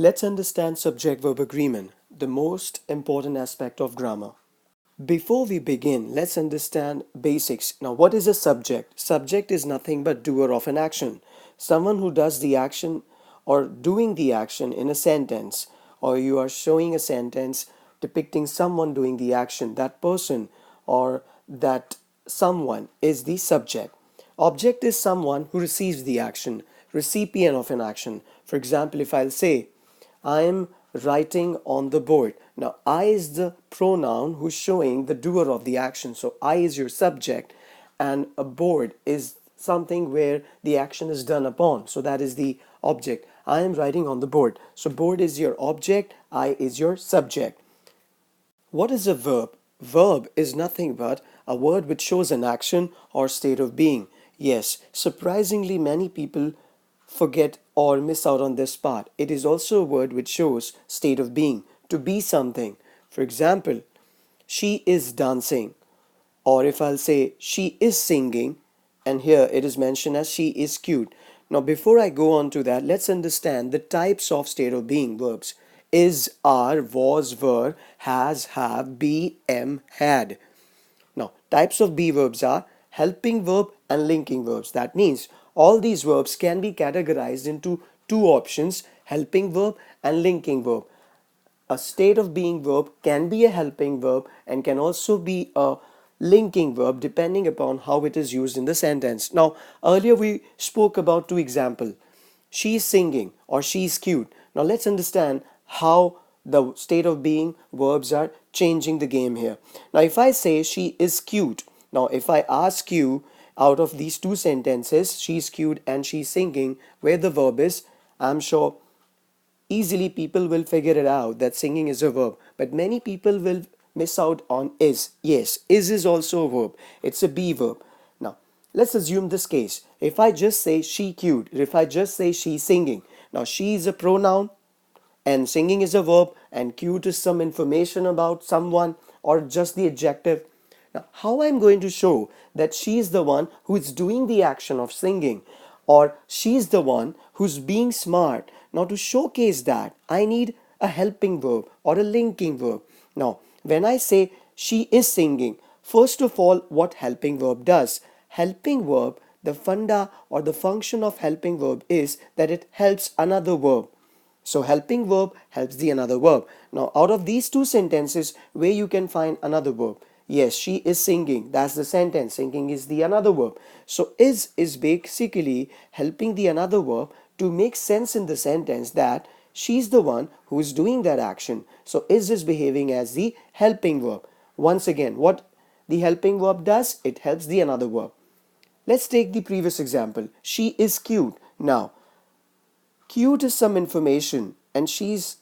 Let's understand subject-verb agreement, the most important aspect of grammar. Before we begin, let's understand basics. Now, what is a subject? Subject is nothing but doer of an action. Someone who does the action or doing the action in a sentence, or you are showing a sentence depicting someone doing the action. That person or that someone is the subject. Object is someone who receives the action, recipient of an action. For example, if I'll say, I am writing on the board. Now, I is the pronoun who's showing the doer of the action. So, I is your subject, and a board is something where the action is done upon. So, that is the object. I am writing on the board. So, board is your object, I is your subject. What is a verb? Verb is nothing but a word which shows an action or state of being. Yes, surprisingly, many people forget or miss out on this part. It is also a word which shows state of being, to be something. For example, she is dancing, or if I'll say she is singing, and here it is mentioned as she is cute. Now, before I go on to that, let's understand the types of state of being verbs. Is, are, was, were, has, have, be, am, had. Now, types of be verbs are helping verb and linking verbs. That means all these verbs can be categorized into two options, helping verb and linking verb. A state of being verb can be a helping verb and can also be a linking verb depending upon how it is used in the sentence. Now, earlier we spoke about two examples. She is singing or she is cute. Now, let's understand how the state of being verbs are changing the game here. Now, if I say she is cute, now if I ask you out of these two sentences, she's cute and she's singing, where the verb is, I'm sure easily people will figure it out that singing is a verb, but many people will miss out on is. Yes, is also a verb. It's a be verb. Now, let's assume this case. If I just say she cute, if I just say she singing, now she is a pronoun and singing is a verb and cute is some information about someone or just the adjective. Now, how I'm going to show that she is the one who is doing the action of singing, or she is the one who's being smart. Now, to showcase that, I need a helping verb or a linking verb. Now, when I say she is singing, first of all, what helping verb does? Helping verb, the funda or the function of helping verb is that it helps another verb. So helping verb helps the another verb. Now, out of these two sentences, where you can find another verb? Yes, she is singing. That's the sentence. Singing is the another verb. So is basically helping the another verb to make sense in the sentence that she's the one who is doing that action. So is behaving as the helping verb. Once again, what the helping verb does? It helps the another verb. Let's take the previous example. She is cute. Now, cute is some information and she's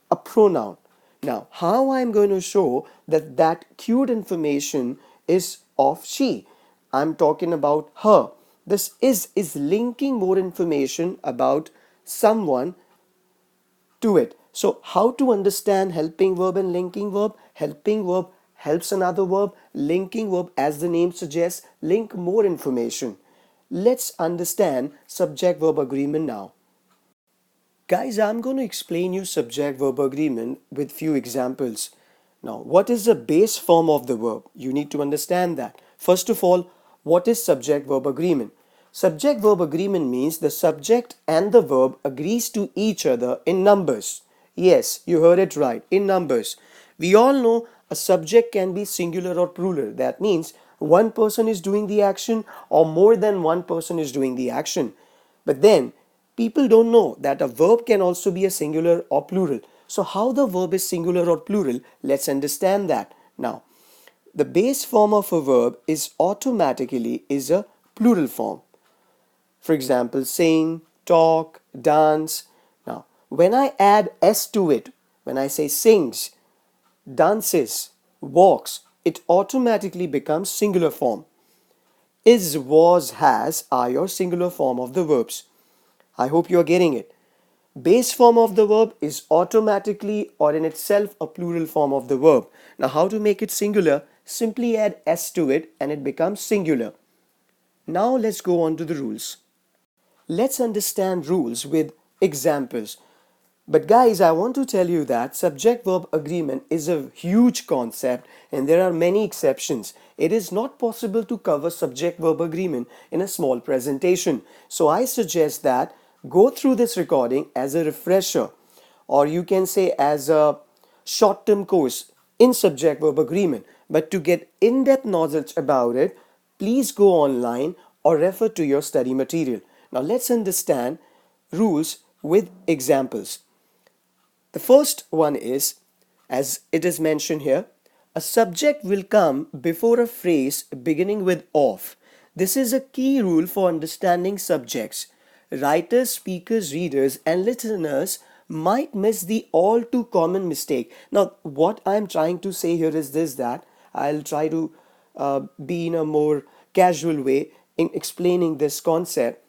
a pronoun. Now, how I'm going to show that that cute information is of she? I'm talking about her. This is linking more information about someone to it. So, how to understand helping verb and linking verb? Helping verb helps another verb. Linking verb, as the name suggests, link more information. Let's understand subject-verb agreement now. Guys, I'm going to explain you subject-verb agreement with few examples. Now, what is the base form of the verb? You need to understand that. First of all, what is subject-verb agreement? Subject-verb agreement means the subject and the verb agrees to each other in numbers. Yes, you heard it right, in numbers. We all know a subject can be singular or plural. That means one person is doing the action or more than one person is doing the action. But then people don't know that a verb can also be a singular or plural. So how the verb is singular or plural, let's understand that. Now, the base form of a verb is automatically is a plural form. For example, sing, talk, dance. Now, when I add s to it, when I say sings, dances, walks, it automatically becomes singular form. Is, was, has are your singular form of the verbs. I hope you are getting it. Base form of the verb is automatically or in itself a plural form of the verb. Now, how to make it singular? Simply add s to it and it becomes singular. Now, let's go on to the rules. Let's understand rules with examples. But guys, I want to tell you that subject-verb agreement is a huge concept and there are many exceptions. It is not possible to cover subject-verb agreement in a small presentation. So I suggest that go through this recording as a refresher, or you can say as a short-term course in subject-verb agreement. But to get in-depth knowledge about it, please go online or refer to your study material. Now let's understand rules with examples. The first one is, as it is mentioned here, a subject will come before a phrase beginning with of. This is a key rule for understanding subjects. Writers, speakers, readers, and listeners might miss the all too common mistake. Now, what I'm trying to say here is this, that I'll try to be in a more casual way in explaining this concept.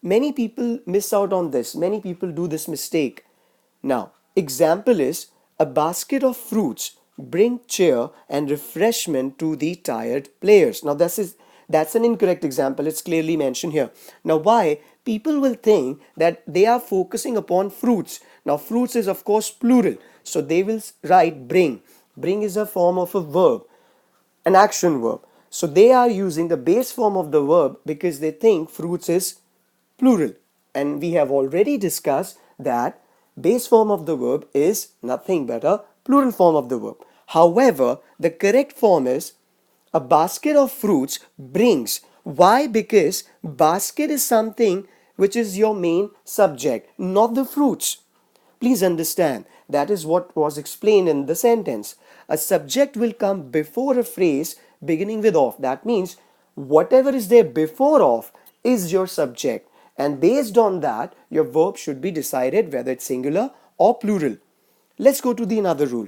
Many people miss out on this. Many people do this mistake. Now, example is a basket of fruits bring cheer and refreshment to the tired players. Now, that's an incorrect example. It's clearly mentioned here. Now, why? People will think that they are focusing upon fruits. Now, fruits is of course plural. So they will write bring. Bring is a form of a verb, an action verb. So they are using the base form of the verb because they think fruits is plural. And we have already discussed that base form of the verb is nothing but a plural form of the verb. However, the correct form is a basket of fruits brings. Why? Because basket is something which is your main subject, not the fruits. Please understand, that is what was explained in the sentence. A subject will come before a phrase beginning with of. That means whatever is there before of is your subject. And based on that, your verb should be decided whether it's singular or plural. Let's go to the another rule.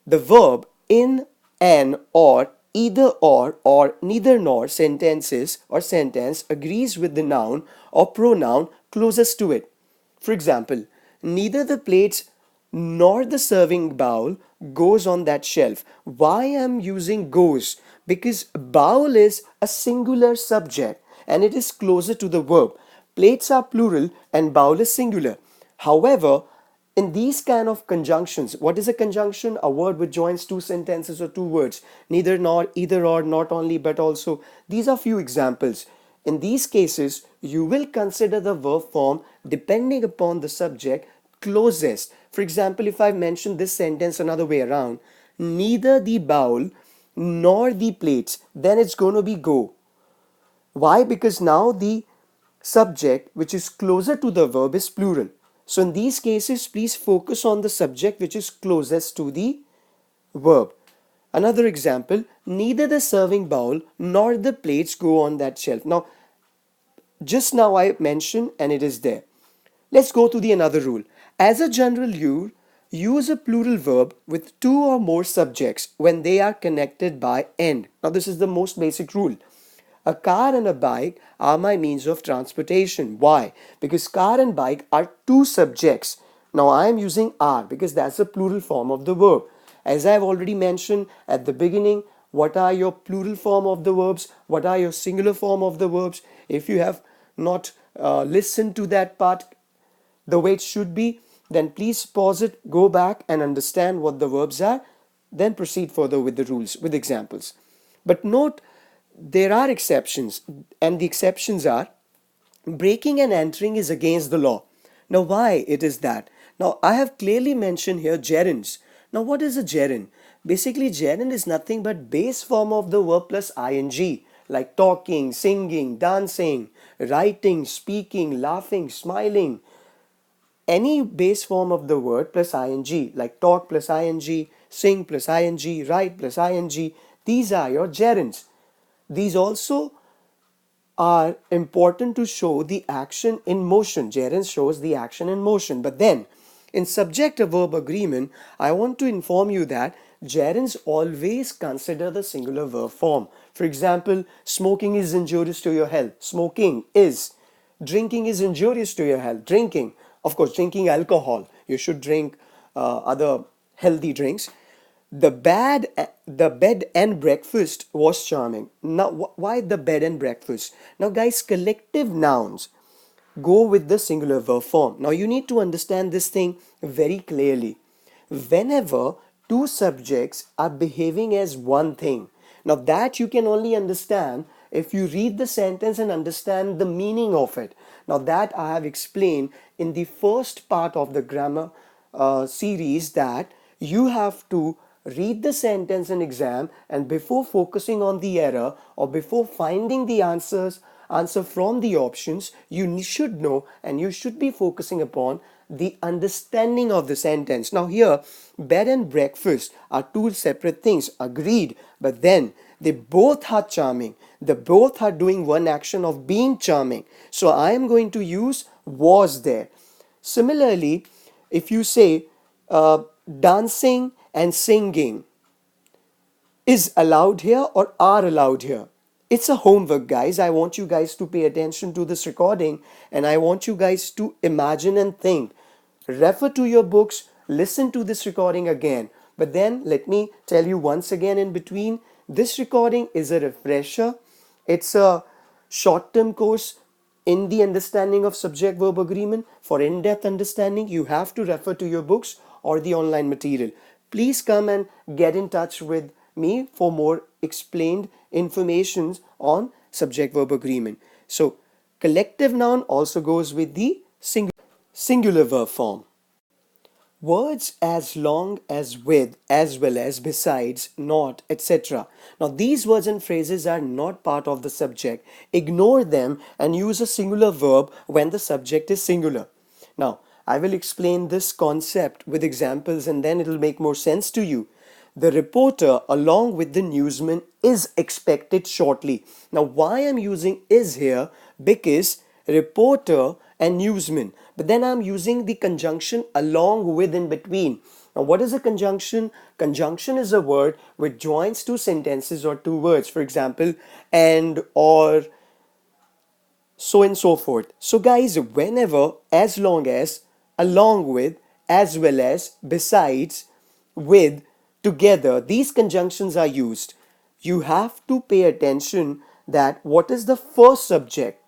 The verb in, an, or, either or neither nor sentences or sentence agrees with the noun or pronoun closest to it. For example, neither the plates nor the serving bowl goes on that shelf. Why I'm using goes? Because bowl is a singular subject and it is closer to the verb. Plates are plural and bowl is singular. However, in these kind of conjunctions, what is a conjunction? A word which joins two sentences or two words. Neither nor, either or, not only but also. These are few examples. In these cases, you will consider the verb form depending upon the subject closest. For example, if I mention this sentence another way around, neither the bowl nor the plates, then it's going to be go. Why? Because now the subject which is closer to the verb is plural. So in these cases, please focus on the subject which is closest to the verb. Another example, neither the serving bowl nor the plates go on that shelf. Now, just now I mentioned and it is there. Let's go to the another rule. As a general rule, use a plural verb with two or more subjects when they are connected by and. Now this is the most basic rule. A car and a bike are my means of transportation. Why? Because car and bike are two subjects. Now I am using are because that's the plural form of the verb. As I've already mentioned at the beginning, what are your plural form of the verbs? What are your singular form of the verbs? If you have not listened to that part the way it should be, then please pause it, go back and understand what the verbs are, then proceed further with the rules, with examples. But note, there are exceptions, and the exceptions are breaking and entering is against the law. Now, why it is that? Now, I have clearly mentioned here gerunds. Now, what is a gerund? Basically, gerund is nothing but base form of the verb plus ing, like talking, singing, dancing, writing, speaking, laughing, smiling. Any base form of the word plus ing, like talk plus ing, sing plus ing, write plus ing, these are your gerunds. These also are important to show the action in motion. Gerund shows the action in motion. But then, in subject-verb agreement, I want to inform you that gerunds always consider the singular verb form. For example, smoking is injurious to your health. Smoking is. Drinking is injurious to your health. Drinking. Of course, drinking alcohol. You should drink other healthy drinks. The bed and breakfast was charming. Now, why the bed and breakfast? Now, guys, collective nouns go with the singular verb form. Now you need to understand this thing very clearly. Whenever two subjects are behaving as one thing, now that you can only understand if you read the sentence and understand the meaning of it. Now that I have explained in the first part of the grammar series, that you have to read the sentence in exam, and before focusing on the error or before finding the answer from the options, you should know and you should be focusing upon the understanding of the sentence. Now here, bed and breakfast are two separate things, agreed, but then they both are charming. They both are doing one action of being charming. So I am going to use was there. Similarly, if you say dancing and singing is allowed here or are allowed here. It's a homework, guys. I want you guys to pay attention to this recording, and I want you guys to imagine and think. Refer to your books, listen to this recording again. But then let me tell you once again in between, this recording is a refresher. It's a short-term course in the understanding of subject-verb agreement. For in-depth understanding, you have to refer to your books or the online material. Please come and get in touch with me for more explained information on subject-verb agreement. So, collective noun also goes with the singular verb form. Words as long as with, as well as, besides, not, etc. Now these words and phrases are not part of the subject. Ignore them and use a singular verb when the subject is singular. Now I will explain this concept with examples and then it will make more sense to you. The reporter along with the newsman is expected shortly. Now why I'm using is here? Because reporter and newsman, but then I'm using the conjunction along with in between. Now what is a conjunction? Conjunction is a word which joins two sentences or two words, for example, and, or, so and so forth. So guys, whenever, as long as, along with, as well as, besides, with, together, these conjunctions are used, you have to pay attention that what is the first subject.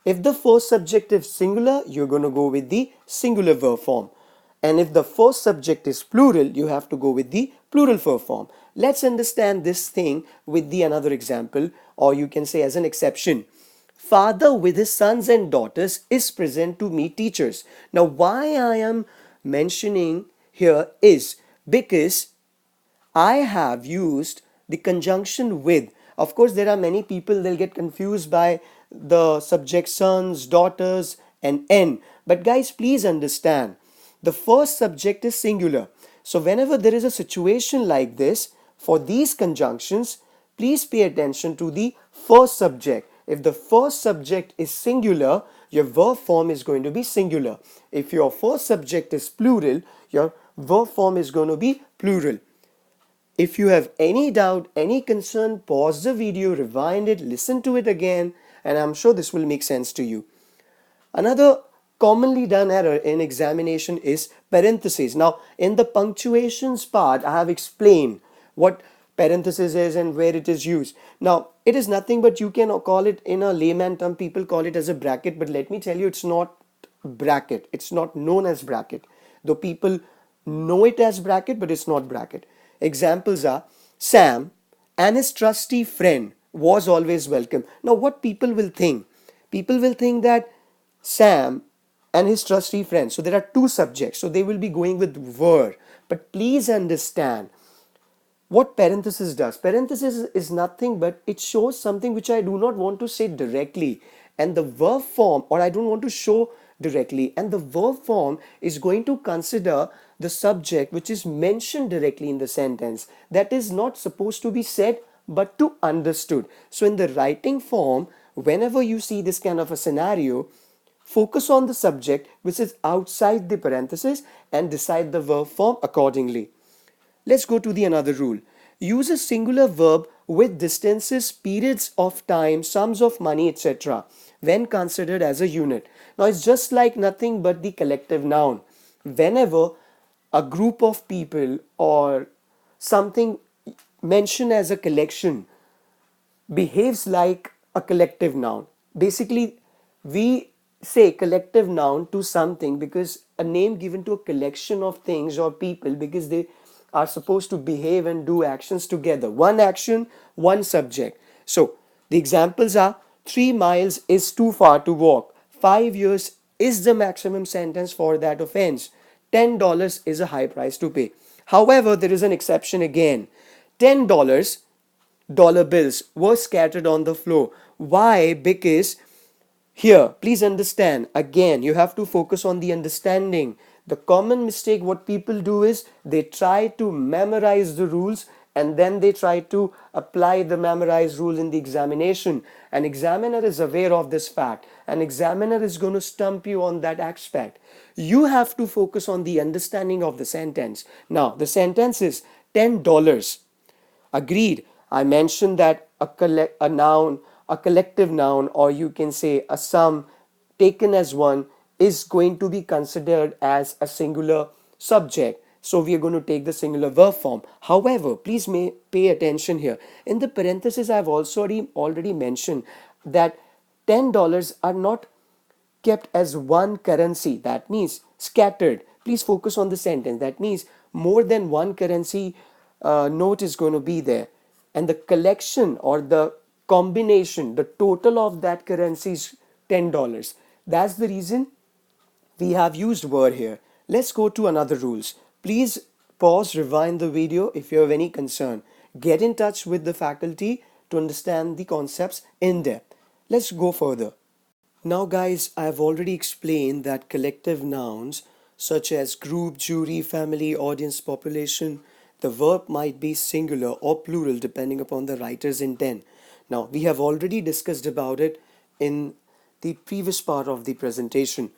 If the first subject is singular, you're going to go with the singular verb form. And if the first subject is plural, you have to go with the plural verb form. Let's understand this thing with the another example, or you can say as an exception. Father with his sons and daughters is present to meet teachers. Now why I am mentioning here is because I have used the conjunction with. Of course, there are many people, they'll get confused by the subject sons, daughters, and n. But guys, please understand, the first subject is singular. So whenever there is a situation like this, for these conjunctions, please pay attention to the first subject. If the first subject is singular, your verb form is going to be singular. If your first subject is plural, your verb form is going to be plural. If you have any doubt, any concern, pause the video, rewind it, listen to it again, and I'm sure this will make sense to you. Another commonly done error in examination is parentheses. Now, in the punctuations part, I have explained what parenthesis is and where it is used. Now, it is nothing but you can call it in a layman term, people call it as a bracket, but let me tell you, it's not bracket. It's not known as bracket. Though people know it as bracket, but it's not bracket. Examples are Sam and his trusty friend was always welcome. Now what people will think? People will think that Sam and his trusty friend. So there are two subjects. So they will be going with were. But please understand what parenthesis does. Parenthesis is nothing but it shows something which I do not want to say directly. And the verb form, or I don't want to show directly, and the verb form is going to consider the subject which is mentioned directly in the sentence. That is not supposed to be said but to understood. So in the writing form, whenever you see this kind of a scenario, focus on the subject which is outside the parenthesis and decide the verb form accordingly. Let's go to the another rule. Use a singular verb with distances, periods of time, sums of money, etc. when considered as a unit. Now it's just like nothing but the collective noun. Whenever a group of people or something mentioned as a collection behaves like a collective noun, basically we say collective noun to something, because a name given to a collection of things or people because they are supposed to behave and do actions together. One action, one subject. So the examples are 3 miles is too far to walk. 5 years is the maximum sentence for that offense. $10 is a high price to pay. However, there is an exception again. $10 bills were scattered on the floor. Why? Because here, please understand, again, you have to focus on the understanding. The common mistake what people do is they try to memorize the rules and then they try to apply the memorized rule in the examination. An examiner is aware of this fact. An examiner is going to stump you on that aspect. You have to focus on the understanding of the sentence. Now, the sentence is $10. Agreed. I mentioned that a noun, a collective noun, or you can say a sum taken as one is going to be considered as a singular subject. So we are going to take the singular verb form. However, please pay attention here. In the parenthesis, I've also already mentioned that $10 are not kept as one currency. That means scattered. Please focus on the sentence. That means more than one currency note is going to be there, and the collection or the combination, the total of that currency is $10. That's the reason we have used word here. Let's go to another rules. Please pause, rewind the video if you have any concern. Get in touch with the faculty to understand the concepts in depth. Let's go further. Now guys, I have already explained that collective nouns such as group, jury, family, audience, population, the verb might be singular or plural depending upon the writer's intent. Now we have already discussed about it in the previous part of the presentation.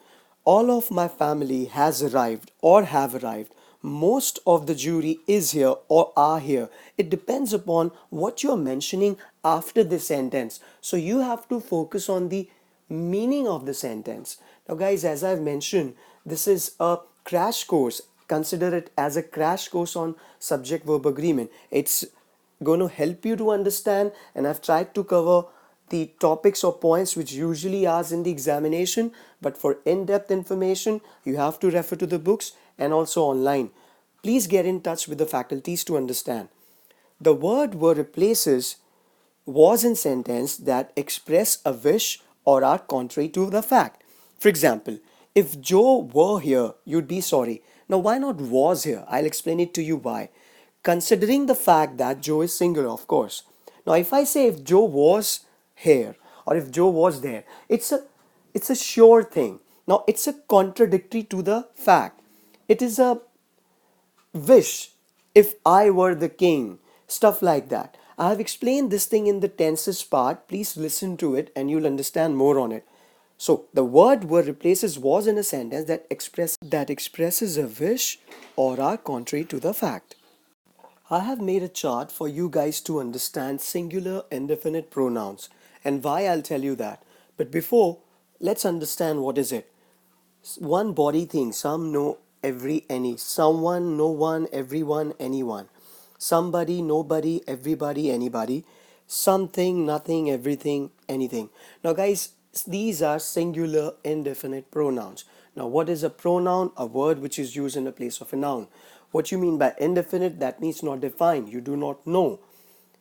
All of my family has arrived or have arrived. Most of the jury is here or are here. It depends upon what you're mentioning after the sentence. So you have to focus on the meaning of the sentence. Now guys, as I've mentioned, this is a crash course. Consider it as a crash course on subject verb agreement. It's going to help you to understand, and I've tried to cover the topics or points which usually asked in the examination, but for in-depth information you have to refer to the books and also online. Please get in touch with the faculties to understand. The word were replaces was in sentence that express a wish or are contrary to the fact. For example, if Joe were here, you'd be sorry. Now, why not was here? I'll explain it to you why. Considering the fact that Joe is singular, of course. Now, if I say if Joe was here or if Joe was there, it's a sure thing. Now, it's a contradictory to the fact. It is a wish, if I were the king, stuff like that. I have explained this thing in the tenses part. Please listen to it and you'll understand more on it. So the word were replaces was in a sentence that expresses a wish or are contrary to the fact. I have made a chart for you guys to understand singular indefinite pronouns and why. I'll tell you that. But before, let's understand what is it. One body thing, some, no, every, any. Someone, no one, everyone, anyone. Somebody, nobody, everybody, anybody. Something, nothing, everything, anything. Now guys, these are singular indefinite pronouns. Now what is a pronoun? A word which is used in the place of a noun. What you mean by indefinite? That means not defined. You do not know,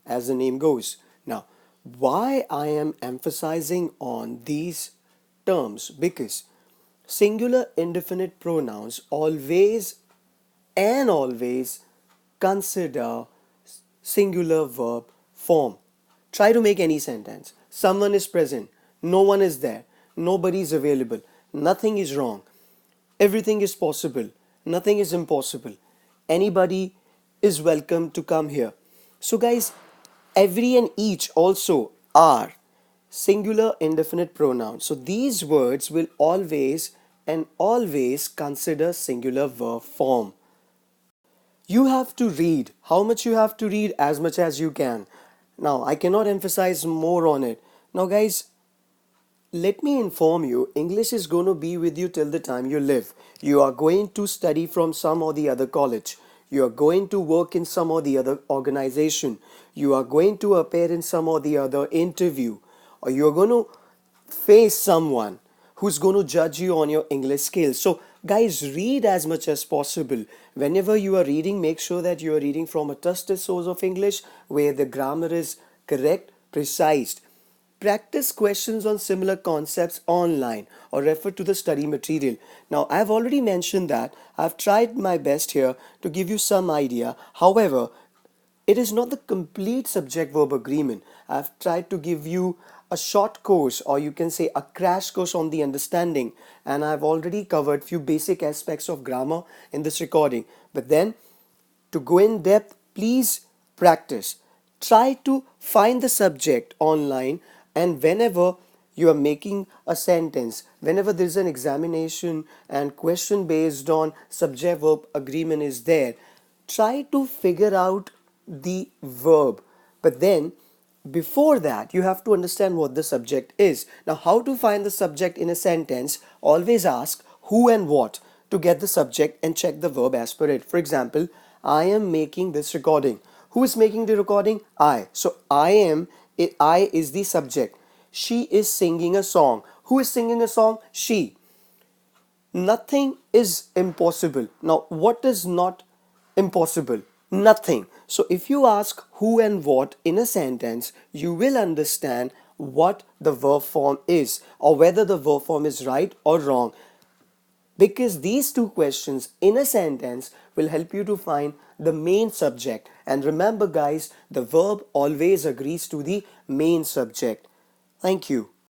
as the name goes. Now, why I am emphasizing on these terms? Because singular indefinite pronouns always and always consider singular verb form. Try to make any sentence. Someone is present, no one is there, nobody is available, nothing is wrong, everything is possible, nothing is impossible, anybody is welcome to come here. So guys, every and each also are singular indefinite pronouns. So these words will always and always consider singular verb form. You have to read. How much you have to read? As much as you can. Now, I cannot emphasize more on it. Now, guys, let me inform you, English is going to be with you till the time you live. You are going to study from some or the other college. You are going to work in some or the other organization. You are going to appear in some or the other interview. Or you are going to face someone. who's going to judge you on your English skills. So guys, read as much as possible. Whenever you are reading, make sure that you are reading from a trusted source of English where the grammar is correct, precise. Practice questions on similar concepts online or refer to the study material. Now, I've already mentioned that I've tried my best here to give you some idea. However, it is not the complete subject verb agreement. I've tried to give you a short course, or you can say a crash course on the understanding, and I've already covered few basic aspects of grammar in this recording. But then, to go in depth, please practice. Try to find the subject online, and whenever you are making a sentence, whenever there is an examination and question based on subject verb agreement is there, try to figure out the verb. But then before that, you have to understand what the subject is. Now, how to find the subject in a sentence? Always ask who and what to get the subject and check the verb as per it. For example, I am making this recording. Who is making the recording? I. So I is the subject. She is singing a song. Who is singing a song? She. Nothing is impossible. Now, what is not impossible? Nothing. So if you ask who and what in a sentence, you will understand what the verb form is, or whether the verb form is right or wrong. Because these two questions in a sentence will help you to find the main subject. And remember guys, the verb always agrees to the main subject. Thank you.